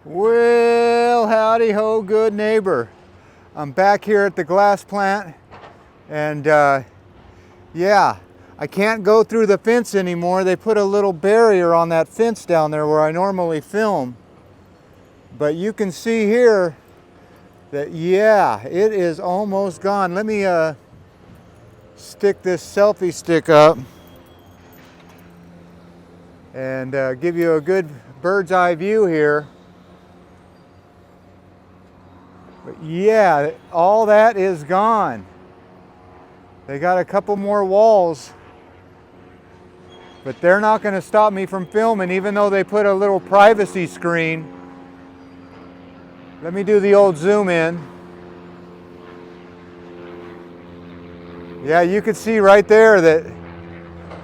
Well, howdy ho, good neighbor. I'm back here at the glass plant, and yeah, I can't go through the fence anymore. They put a little barrier on that fence down there where I normally film. But you can see here that, yeah, it is almost gone. Let me stick this selfie stick up and give you a good bird's eye view here. But yeah, all that is gone. They got a couple more walls, but they're not going to stop me from filming, even though they put a little privacy screen. Let me do the old zoom in. Yeah, you can see right there that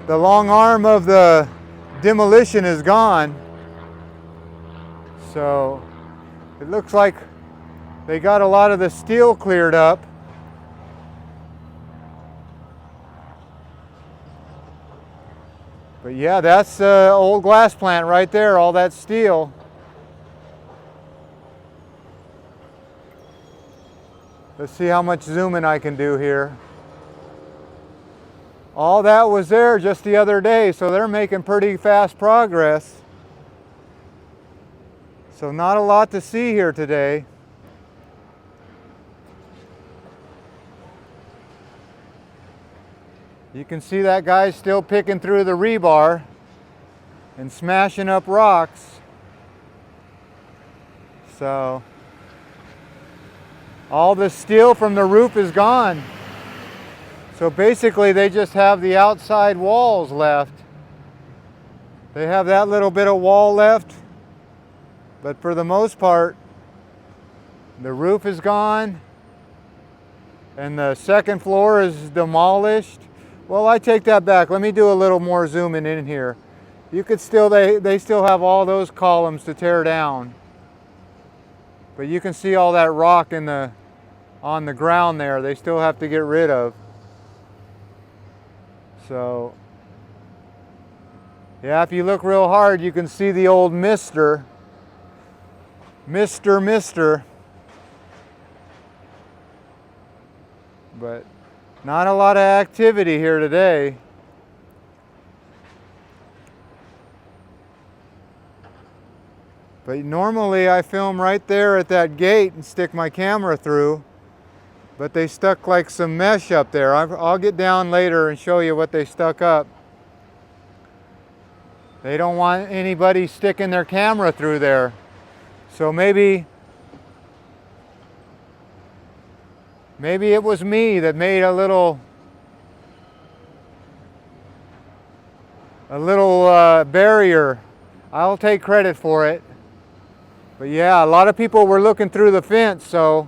the long arm of the demolition is gone. So it looks like they got a lot of the steel cleared up. But yeah, that's the old glass plant right there, all that steel. Let's see how much zooming I can do here. All that was there just the other day, so they're making pretty fast progress. So not a lot to see here today. You can see that guy's still picking through the rebar and smashing up rocks. So all the steel from the roof is gone. So basically they just have the outside walls left. They have that little bit of wall left, but for the most part, the roof is gone and the second floor is demolished. Well, I take that back. Let me do a little more zooming in here. You could still, they still have all those columns to tear down. But you can see all that rock on the ground there. They still have to get rid of. So, yeah, if you look real hard, you can see the old Mister. But not a lot of activity here today. But normally I film right there at that gate and stick my camera through. But they stuck like some mesh up there. I'll get down later and show you what they stuck up. They don't want anybody sticking their camera through there. So maybe it was me that made a little barrier. I'll take credit for it. But yeah, a lot of people were looking through the fence, so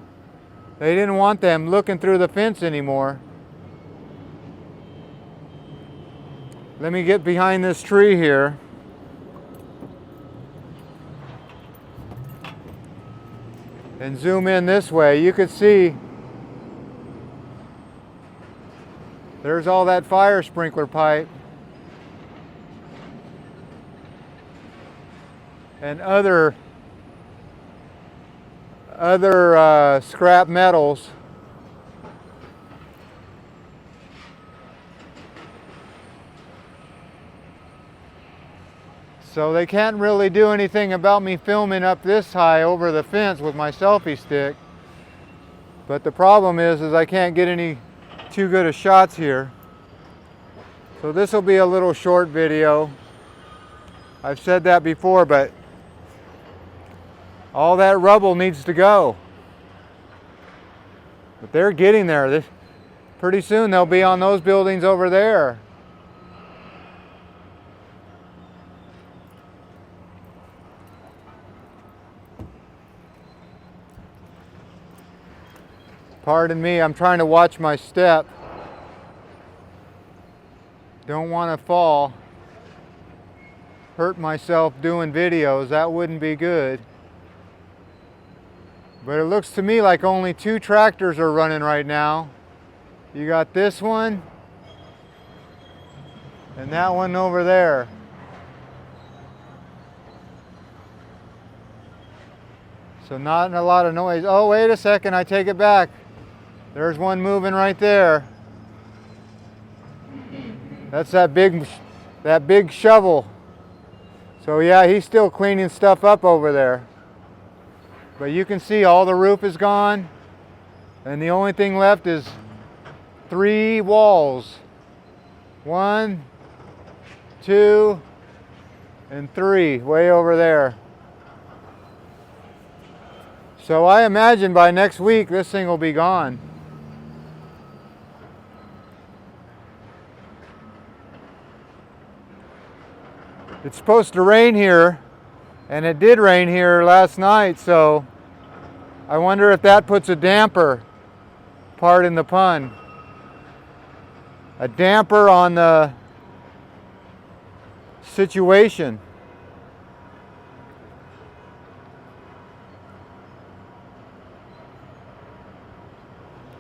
they didn't want them looking through the fence anymore. Let me get behind this tree here. And zoom in this way. You can see there's all that fire sprinkler pipe and other scrap metals. So they can't really do anything about me filming up this high over the fence with my selfie stick. But the problem is I can't get any too good of shots here. So this will be a little short video. I've said that before, but all that rubble needs to go. But they're getting there. Pretty soon they'll be on those buildings over there. Pardon me, I'm trying to watch my step. Don't want to fall. Hurt myself doing videos. That wouldn't be good. But it looks to me like only 2 tractors are running right now. You got this one and that one over there. So not a lot of noise. Oh, wait a second, I take it back. There's one moving right there. That's that big shovel. So yeah, he's still cleaning stuff up over there. But you can see all the roof is gone, and the only thing left is 3 walls. 1, 2, and 3 way over there. So I imagine by next week this thing will be gone. It's supposed to rain here, and it did rain here last night, so I wonder if that puts a damper, pardon the pun, a damper on the situation.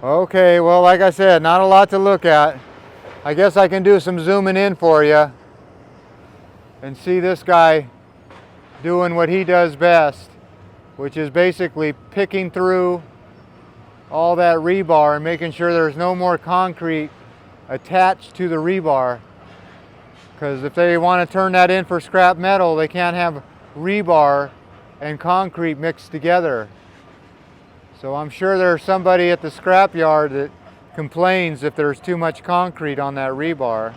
Okay, well, like I said, not a lot to look at. I guess I can do some zooming in for you and see this guy doing what he does best, which is basically picking through all that rebar and making sure there's no more concrete attached to the rebar. Because if they want to turn that in for scrap metal, they can't have rebar and concrete mixed together. So I'm sure there's somebody at the scrap yard that complains if there's too much concrete on that rebar.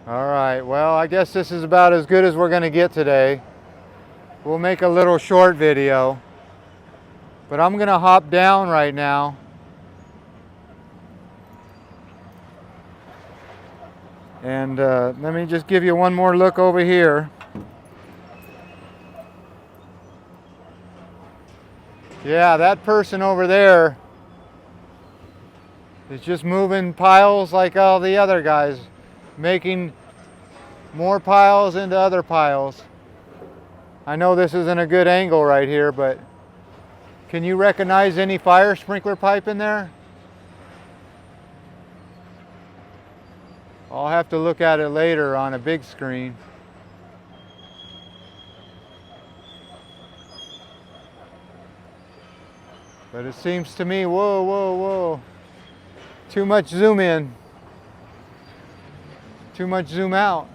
All right, well, I guess this is about as good as we're going to get today. We'll make a little short video, but I'm going to hop down right now and let me just give you one more look over here. Yeah, that person over there is just moving piles like all the other guys, making more piles into other piles. I know this isn't a good angle right here, but can you recognize any fire sprinkler pipe in there? I'll have to look at it later on a big screen. But it seems to me, whoa, whoa, whoa, too much zoom in. Too much zoom out.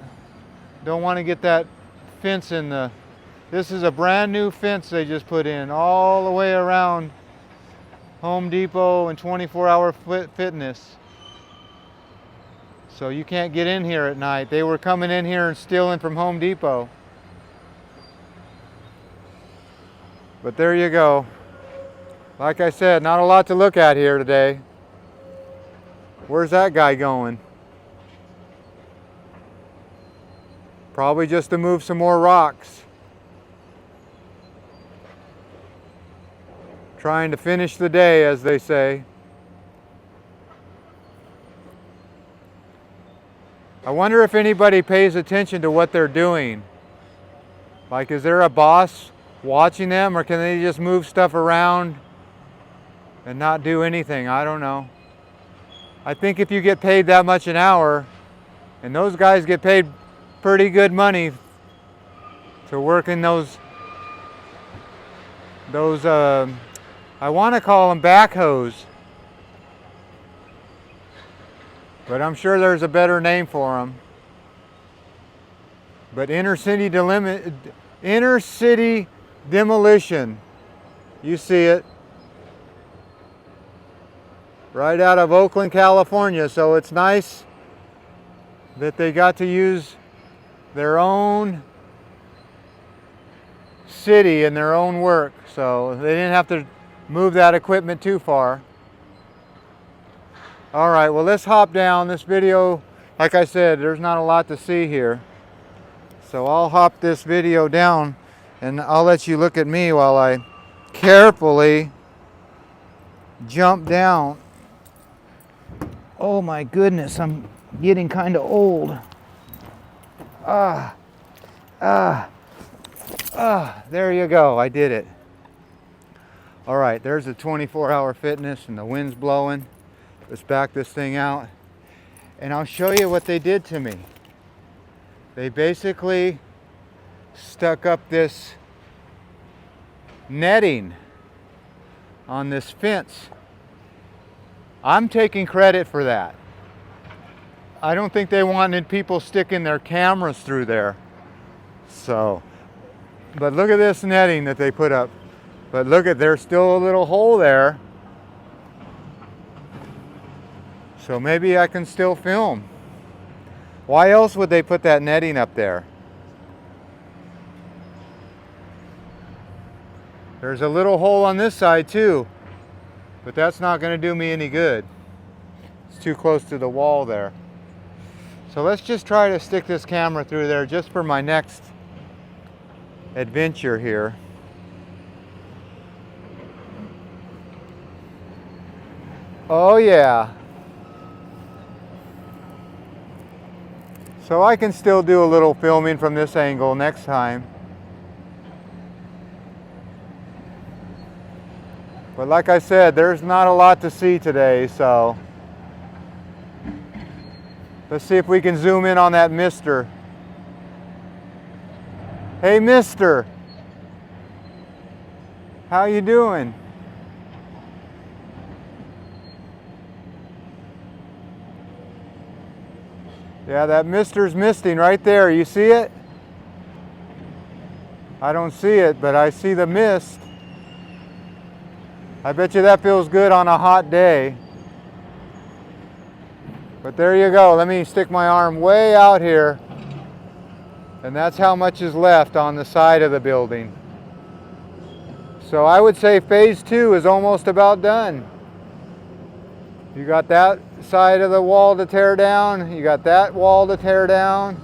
Don't want to get that fence in the... This is a brand new fence they just put in all the way around Home Depot and 24-hour fitness. So you can't get in here at night. They were coming in here and stealing from Home Depot. But there you go. Like I said, not a lot to look at here today. Where's that guy going? Probably just to move some more rocks. Trying to finish the day, as they say. I wonder if anybody pays attention to what they're doing. Like, is there a boss watching them, or can they just move stuff around and not do anything? I don't know. I think if you get paid that much an hour, and those guys get paid pretty good money to work in those I want to call them backhoes, but I'm sure there's a better name for them. But inner city demolition, you see it right out of Oakland, California. So it's nice that they got to use their own city and their own work, so they didn't have to move that equipment too far. All right, well, let's hop down. This video, like I said, there's not a lot to see here, so I'll hop this video down and I'll let you look at me while I carefully jump down. Oh my goodness, I'm getting kind of old. There you go, I did it. All right, there's the 24-hour fitness and the wind's blowing. Let's back this thing out. And I'll show you what they did to me. They basically stuck up this netting on this fence. I'm taking credit for that. I don't think they wanted people sticking their cameras through there. So, but look at this netting that they put up. But look at, there's still a little hole there. So maybe I can still film. Why else would they put that netting up there? There's a little hole on this side too, but that's not going to do me any good. It's too close to the wall there. So let's just try to stick this camera through there just for my next adventure here. Oh yeah. So I can still do a little filming from this angle next time. But like I said, there's not a lot to see today, so let's see if we can zoom in on that mister. Hey mister, how you doing? Yeah, that mister's misting right there. You see it? I don't see it, but I see the mist. I bet you that feels good on a hot day. But there you go. Let me stick my arm way out here. And that's how much is left on the side of the building. So I would say phase 2 is almost about done. You got that side of the wall to tear down. You got that wall to tear down.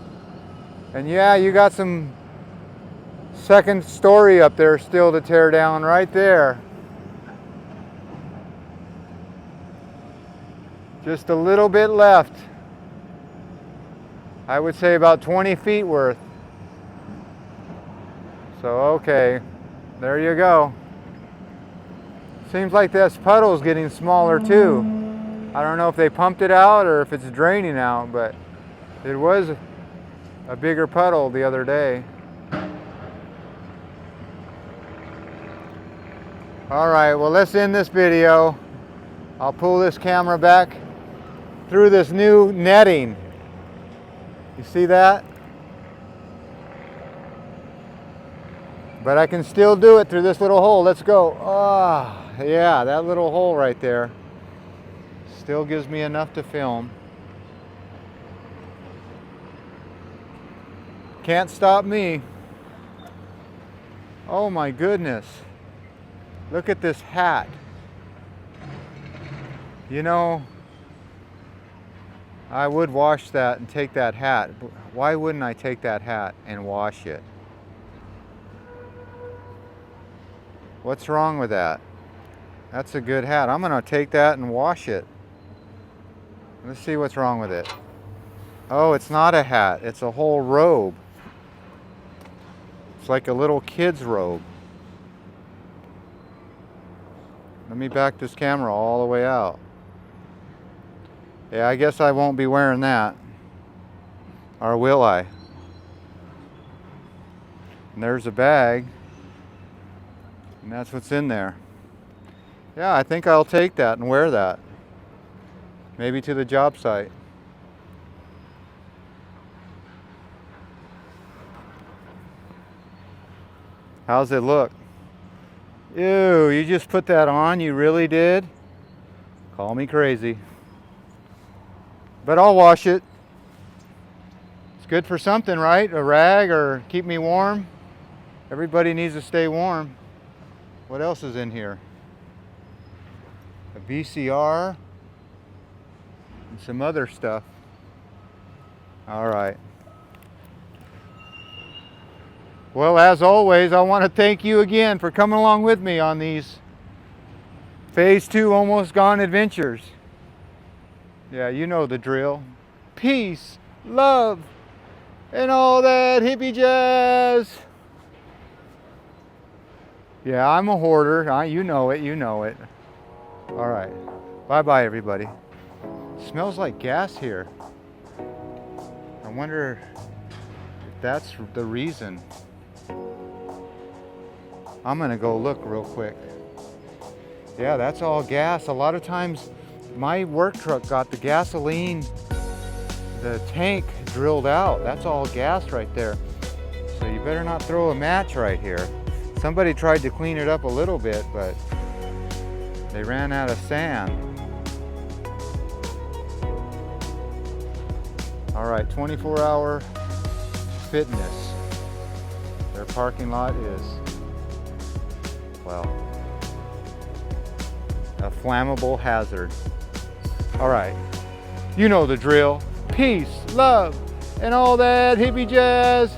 And yeah, you got some second story up there still to tear down right there. Just a little bit left. I would say about 20 feet worth. So okay, there you go. Seems like this puddle's getting smaller too. I don't know if they pumped it out or if it's draining out, but it was a bigger puddle the other day. All right, well, let's end this video. I'll pull this camera back through this new netting. You see that? But I can still do it through this little hole. Let's go. Ah, yeah, that little hole right there still gives me enough to film. Can't stop me. Oh my goodness. Look at this hat. You know, I would wash that and take that hat. Why wouldn't I take that hat and wash it? What's wrong with that? That's a good hat. I'm gonna take that and wash it. Let's see what's wrong with it. Oh, it's not a hat. It's a whole robe. It's like a little kid's robe. Let me back this camera all the way out. Yeah, I guess I won't be wearing that. Or will I? And there's a bag. And that's what's in there. Yeah, I think I'll take that and wear that. Maybe to the job site. How's it look? Ew, you just put that on? You really did? Call me crazy. But I'll wash it. It's good for something, right? A rag or keep me warm. Everybody needs to stay warm. What else is in here? A VCR. And some other stuff. All right. Well, as always, I want to thank you again for coming along with me on these phase 2 almost gone adventures. Yeah, you know the drill. Peace, love, and all that hippie jazz. Yeah, I'm a hoarder. You know it, you know it. All right. Bye-bye, everybody. Smells like gas here. I wonder if that's the reason. I'm gonna go look real quick. Yeah, that's all gas. A lot of times my work truck got the gasoline, the tank drilled out. That's all gas right there. So you better not throw a match right here. Somebody tried to clean it up a little bit, but they ran out of sand. All right, 24-hour fitness. Their parking lot is, well, a flammable hazard. All right, you know the drill. Peace, love, and all that hippie jazz.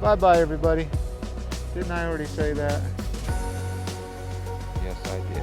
Bye-bye, everybody. Didn't I already say that? Yes, I did.